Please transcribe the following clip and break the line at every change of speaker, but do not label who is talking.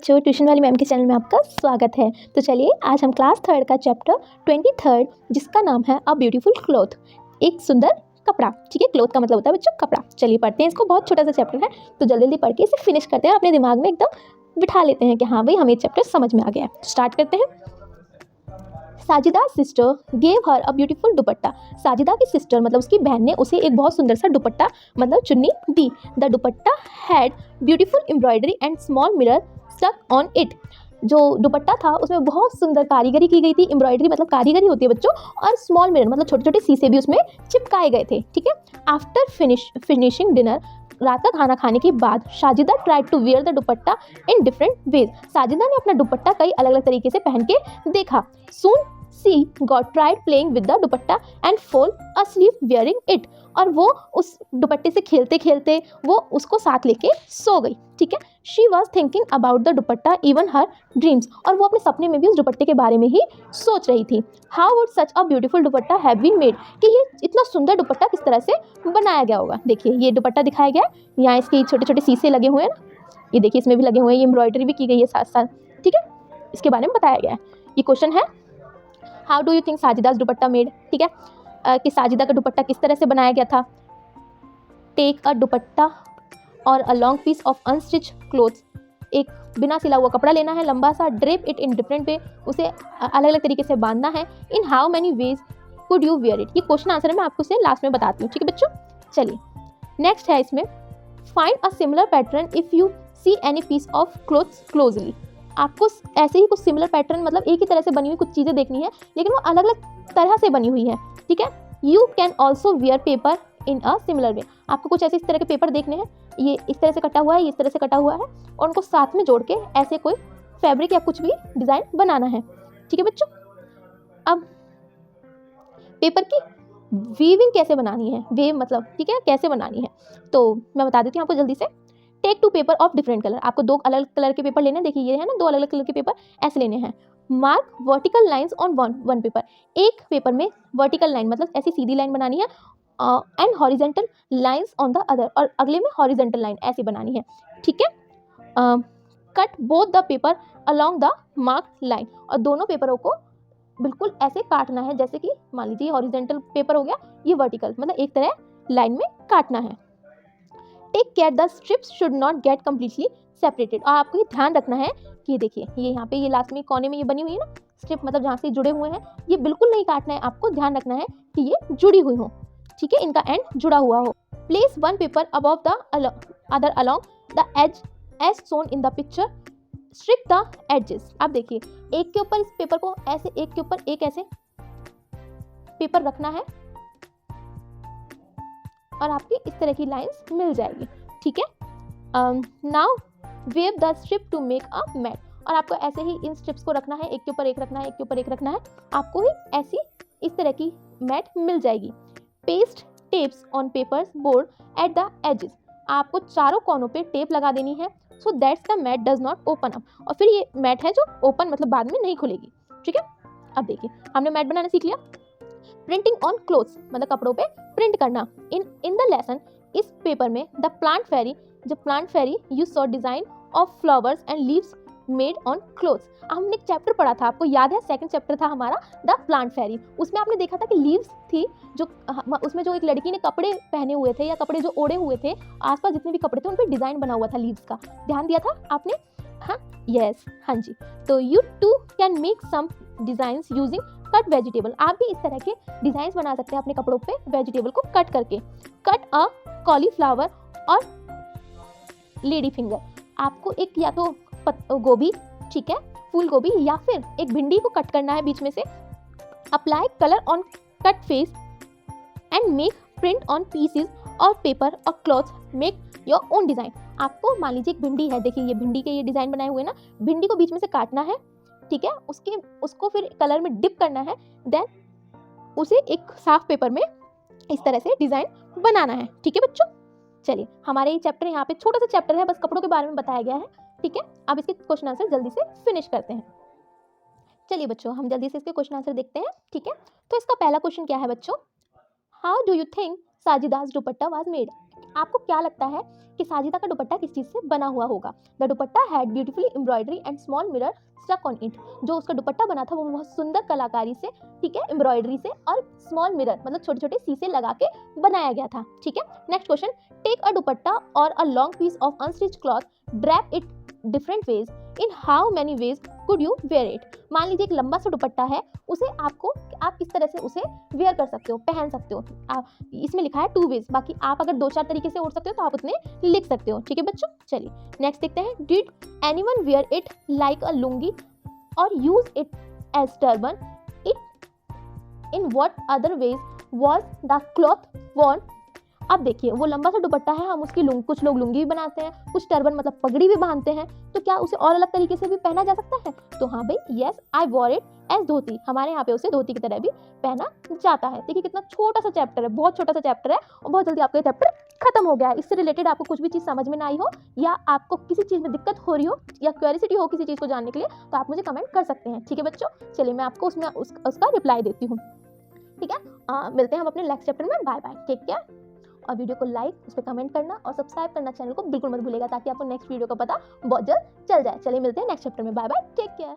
बच्चों, ट्यूशन वाली मैम के चैनल में आपका स्वागत है। तो चलिए आज हम क्लास 3 का चैप्टर 23 जिसका नाम है अ ब्यूटीफुल क्लॉथ, एक सुंदर कपड़ा। ठीक है, क्लॉथ का मतलब होता है बच्चों कपड़ा। चलिए पढ़ते हैं इसको, बहुत छोटा सा चैप्टर है तो जल्दी जल्दी पढ़ के इसे फिनिश करते हैं और अपने दिमाग में एकदम बिठा लेते हैं कि हाँ भाई हमें चैप्टर समझ में आ गया है। स्टार्ट करते हैं। साजिदा सिस्टर गेव हर अ ब्यूटीफुल दुपट्टा। साजिदा की सिस्टर मतलब उसकी बहन ने उसे एक बहुत सुंदर सा दुपट्टा मतलब चुन्नी दी। The dupatta had beautiful embroidery and small mirror stuck on it. जो दुपट्टा था उसमें बहुत सुंदर कारीगरी की गई थी। एम्ब्रॉयडरी मतलब कारीगरी होती है बच्चों, और स्मॉल मिरर मतलब छोटे छोटे शीशे भी उसमें चिपकाए गए थे। ठीक है। आफ्टर फिनिशिंग डिनर, रात का खाना खाने के बाद, Sajida tried to wear the dupatta in different ways. Sajida ने अपना दुपट्टा कई अलग अलग तरीके से पहन के देखा। Soon she got tried playing with the dupatta and fall asleep wearing it। और वो उस दुपट्टे से खेलते खेलते वो उसको साथ लेके सो गई। ठीक है। She was thinking about the dupatta even her dreams. और वो अपने सपने में भी उस दुपट्टे के बारे में ही सोच रही थी। How would such a beautiful dupatta have been made, कि ये इतना सुंदर दुपट्टा किस तरह से बनाया गया होगा। देखिए ये दुपट्टा दिखाया गया है, यहाँ इसके छोटे छोटे शीशे लगे हुए हैं ना, ये देखिए इसमें भी लगे हुए हैं, ये एम्ब्रॉयडरी भी की गई है साथ साथ। ठीक है, इसके बारे में बताया गया है। ये क्वेश्चन है, how do you think Sajida's dupatta made. ठीक है, कि साजिदा का दुपट्टा किस तरह से बनाया गया था। टेक अ दुपट्टा और a long piece of unstitch clothes. एक बिना सिला हुआ कपड़ा लेना है लंबा सा। Drape it in different way, उसे अलग अलग तरीके से बांधना है। In how many ways could you wear it. ये क्वेश्चन आंसर है, मैं आपको इसे लास्ट में बताती हूँ। ठीक है बच्चों, चलिए नेक्स्ट है इसमें, find a similar pattern if you see any piece of clothes closely. आपको ऐसे ही कुछ सिमिलर पैटर्न मतलब एक ही तरह से बनी हुई कुछ चीज़ें देखनी है, लेकिन वो अलग अलग तरह से बनी हुई है। ठीक है। You can also wear paper in a similar way. आपको कुछ ऐसे इस तरह के पेपर देखने हैं, ये इस तरह से कटा हुआ है, ये इस तरह से कटा हुआ है, और उनको साथ में जोड़ के ऐसे कोई फैब्रिक या कुछ भी डिज़ाइन बनाना है। ठीक है बच्चों। अब पेपर की वीविंग कैसे बनानी है, वेव मतलब ठीक है कैसे बनानी है, तो मैं बता देती हूँ आपको जल्दी से। Take two paper of different colour. आपको दो अलग कलर के पेपर लेने हैं। देखिए ये है ना, दो अलग अलग कलर के पेपर ऐसे लेने हैं। Mark vertical lines on one paper. एक पेपर में वर्टिकल लाइन मतलब ऐसी सीधी लाइन बनानी है, and horizontal lines on the other, और अगले में हॉरिजेंटल लाइन ऐसी बनानी है। ठीक है। Cut both the paper along the mark line. और दोनों पेपरों को बिल्कुल ऐसे काटना है, जैसे कि मान लीजिए हॉरिजेंटल पेपर हो गया, ये वर्टिकल मतलब एक तरह लाइन में काटना है। Take care the strips should not get completely separated. और आपको ये ध्यान रखना है कि देखिए ये यहाँ पे ये लास्ट में कोने में ये बनी हुई है ना स्ट्रिप, मतलब जहाँ से जुड़े हुए हैं, ये बिल्कुल नहीं काटना है। आपको ध्यान रखना है कि ये जुड़ी हुई हो। ठीक है, इनका एंड जुड़ा हुआ हो। Place one paper above the other along the edge as shown in the picture. Strip the edges. आप देखिए एक के ऊपर इस पेपर को ऐसे, एक के ऊपर एक ऐसे पेपर रखना है, और आपकी इस तरह की लाइंस मिल जाएगी। ठीक है। Now weave the strip to make a mat. और आपको ऐसे ही इन स्ट्रिप्स को रखना है, एक के ऊपर एक रखना है, एक के ऊपर एक रखना है, आपको ही ऐसी इस तरह की मैट मिल जाएगी। Paste tapes on papers board at the edges. आपको चारों कोनों पे टेप लगा देनी है, so that's the mat does not open up. और फिर ये मैट है जो ओपन मतलब बाद में नहीं खुलेगी। ठीक है। अब देखिए हमने मैट बनाना सीख लिया। प्रिंटिंग ऑन क्लोथ्स मतलब कपड़ों पे प्रिंट करना। इन द लेसन, इस पेपर में द प्लांट फेरी, जो plant fairy you saw design of flowers and leaves made on clothes. हमने एक चैप्टर पढ़ा था, आपको याद है, सेकंड चैप्टर था हमारा द प्लांट फेरी। उसमें आपने देखा था कि लीव्स थी जो उसमें जो एक लड़की ने कपड़े पहने हुए थे या कपड़े जो ओढ़े हुए थे, आसपास जितने भी कपड़े थे उन पर डिजाइन बना हुआ था लीव्स का। ध्यान दिया था आपने? हाँ यस, हाँ जी। तो you too can make some designs using cut vegetable. आप भी इस तरह के डिजाइन बना सकते हैं अपने कपड़ों पे वेजिटेबल को कट करके। कट अ कॉलीफ्लावर और लेडी फिंगर। आपको एक या तो गोभी, ठीक है, फूल गोभी, या फिर एक भिंडी को कट करना है बीच में से। Apply colour on cut face and make print on pieces of paper और cloth, make your own design. आपको मान लीजिए एक भिंडी है, देखिए ये भिंडी के ये डिजाइन बनाए हुए ना, भिंडी को बीच में से काटना है। ठीक है, उसको फिर कलर में डिप करना है, देन उसे एक साफ पेपर में इस तरह से डिजाइन बनाना है। ठीक है बच्चों, चलिए हमारे ये चैप्टर यहाँ पे छोटा सा चैप्टर है, बस कपड़ों के बारे में बताया गया है। ठीक है, अब इसके क्वेश्चन आंसर जल्दी से फिनिश करते हैं। चलिए बच्चों हम जल्दी से इसके क्वेश्चन आंसर देखते हैं। ठीक है, तो इसका पहला क्वेश्चन क्या है बच्चों, how do you think Sajida's dupatta was made. आपको क्या लगता है कि साजिदा का दुपट्टा किस चीज़ से बना हुआ होगा? The dupatta had beautifully embroidery and small mirror stuck on it. जो उसका दुपट्टा बना था वो बहुत सुंदर कलाकारी से, ठीक है, एम्ब्रॉयडरी से और स्मॉल मिरर मतलब छोटे छोटे शीशे लगा के बनाया गया था, ठीक है। Next question, take a dupatta और a long piece of unstitch cloth, drape it different ways, in how many ways could you wear it. मान लीजिए एक लंबा सा दुपट्टा है, उसे आप इस तरह से उसे वेयर कर सकते हो, पहन सकते हो। इसमें लिखा है 2 वेज, बाकी आप अगर 2-4 तरीके से ओढ़ सकते हो तो आप उतने लिख सकते हो, ठीक है बच्चों। चलिए नेक्स्ट देखते हैं, did anyone wear it like a lungi और use it as turban, it in what other ways was the cloth worn। अब देखिए वो लंबा सा दुपट्टा है, हम उसकी कुछ लोग लुंगी भी बनाते हैं, कुछ टर्बन मतलब पगड़ी भी बांधते हैं, तो क्या उसे और अलग तरीके से भी पहना जा सकता है? तो हाँ भाई, yes I wore it as dhoti, हमारे यहाँ पे उसे धोती की तरह भी पहना जाता है। देखिए कितना छोटा सा चैप्टर है, बहुत छोटा सा चैप्टर है और बहुत जल्दी आपका ये चैप्टर खत्म हो गया है। इससे रिलेटेड आपको कुछ भी चीज़ समझ में ना आई हो या आपको किसी चीज़ में दिक्कत हो रही हो या क्यूरियोसिटी हो किसी चीज़ को जानने के लिए, तो आप मुझे कमेंट कर सकते हैं, ठीक है बच्चों। चलिए मैं आपको उसमें उसका रिप्लाई देती हूँ, ठीक है। मिलते हैं हम अपने नेक्स्ट चैप्टर में, बाय बाय, टेक केयर। और वीडियो को लाइक, उस पर कमेंट करना और सब्सक्राइब करना चैनल को बिल्कुल मत भूलिएगा, ताकि आपको नेक्स्ट वीडियो का पता बहुत जल्द चल जाए। चलिए मिलते हैं नेक्स्ट चैप्टर में, बाय बाय, टेक केयर।